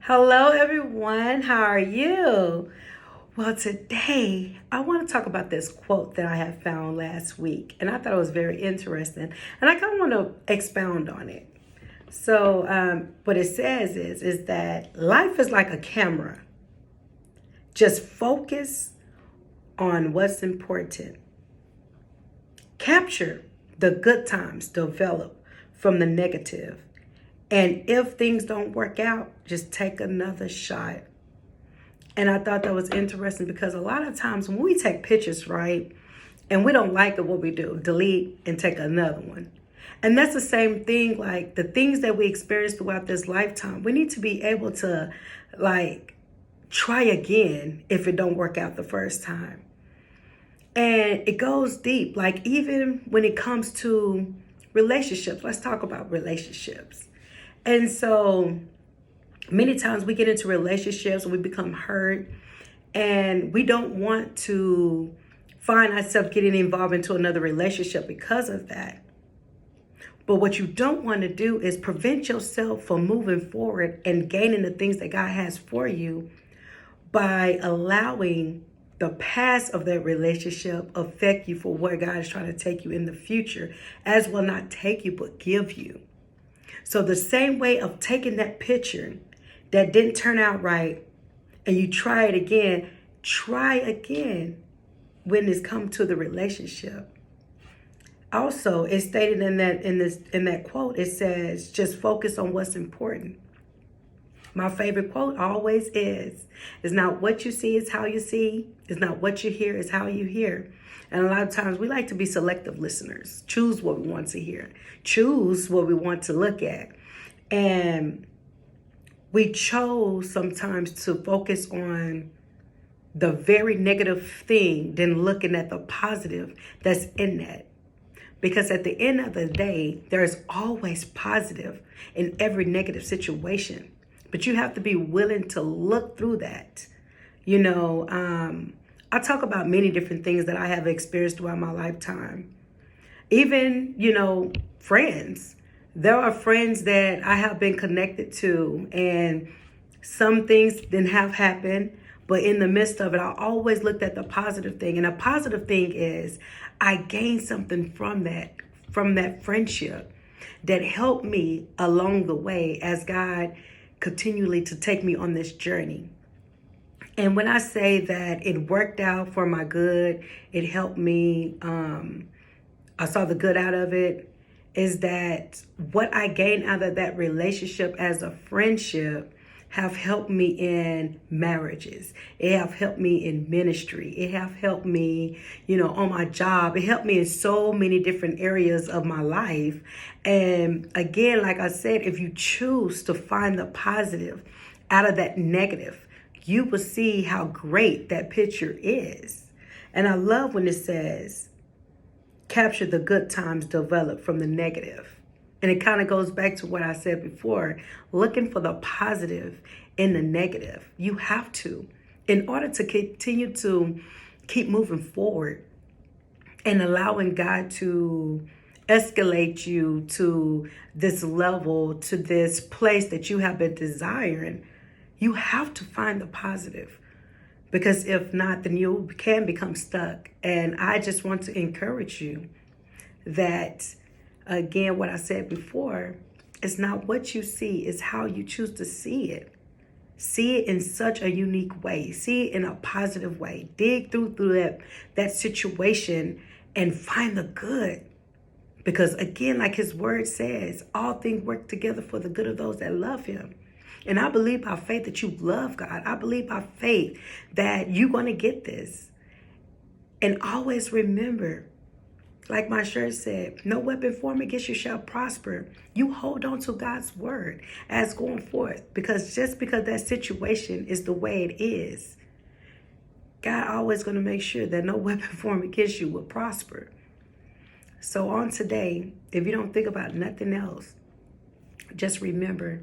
Hello, everyone. How are you? Well, today I want to talk about this quote that I had found last week, and I thought it was very interesting, and I kind of want to expound on it. What it says is that life is like a camera. Just focus on what's important. Capture the good times, develop from the negative. And if things don't work out, just take another shot. And I thought that was interesting because a lot of times when we take pictures, right, and we don't like it, what we do, delete and take another one. And that's the same thing, like the things that we experience throughout this lifetime, we need to be able to like try again if it don't work out the first time. And it goes deep, like even when it comes to relationships. Let's talk about relationships. And so many times we get into relationships and we become hurt and we don't want to find ourselves getting involved into another relationship because of that. But what you don't want to do is prevent yourself from moving forward and gaining the things that God has for you by allowing the past of that relationship affect you for where God is trying to take you in the future, as well not take you, but give you. So the same way of taking that picture that didn't turn out right and you try again when it's come to the relationship. Also, it's stated in that quote, it says, just focus on what's important. My favorite quote always is, it's not what you see, it's how you see. It's not what you hear, it's how you hear. And a lot of times we like to be selective listeners. Choose what we want to hear. Choose what we want to look at. And we chose sometimes to focus on the very negative thing than looking at the positive that's in that. Because at the end of the day, there's always positive in every negative situation. But you have to be willing to look through that. I talk about many different things that I have experienced throughout my lifetime. Even, friends. There are friends that I have been connected to, and some things didn't have happened. But in the midst of it, I always looked at the positive thing. And a positive thing is I gained something from that friendship that helped me along the way as God continually to take me on this journey. And when I say that it worked out for my good, it helped me, I saw the good out of it, is that what I gained out of that relationship as a friendship have helped me in marriages. It have helped me in ministry. It have helped me, on my job. It helped me in so many different areas of my life. And again, like I said, if you choose to find the positive out of that negative, you will see how great that picture is. And I love when it says, capture the good times, develop from the negative. And it kind of goes back to what I said before, looking for the positive in the negative. You have to, in order to continue to keep moving forward and allowing God to escalate you to this level, to this place that you have been desiring. You have to find the positive, because if not, then you can become stuck. And I just want to encourage you that, again, what I said before, it's not what you see, it's how you choose to see it. See it in such a unique way. See it in a positive way. Dig through that situation and find the good. Because again, like his word says, all things work together for the good of those that love him. And I believe by faith that you love God. I believe by faith that you're going to get this. And always remember, like my shirt said, no weapon formed against you shall prosper. You hold on to God's word as going forth. Because just because that situation is the way it is, God always going to make sure that no weapon formed against you will prosper. So on today, if you don't think about nothing else, just remember,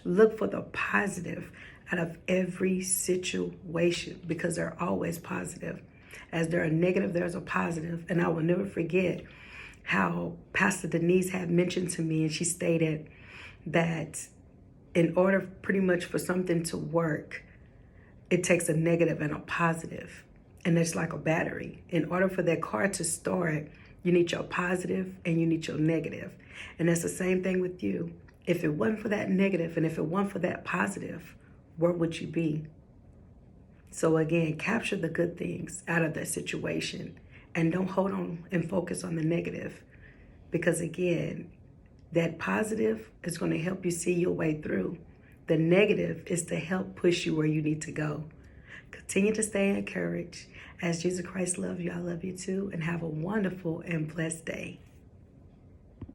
look for the positive out of every situation, because they're always positive. As there are negative, there's a positive. And I will never forget how Pastor Denise had mentioned to me, and she stated that in order pretty much for something to work, it takes a negative and a positive. And it's like a battery. In order for that car to start, you need your positive and you need your negative. And that's the same thing with you. If it wasn't for that negative and if it wasn't for that positive, where would you be? So again, capture the good things out of that situation and don't hold on and focus on the negative. Because again, that positive is going to help you see your way through. The negative is to help push you where you need to go. Continue to stay encouraged. As Jesus Christ loves you, I love you too. And have a wonderful and blessed day.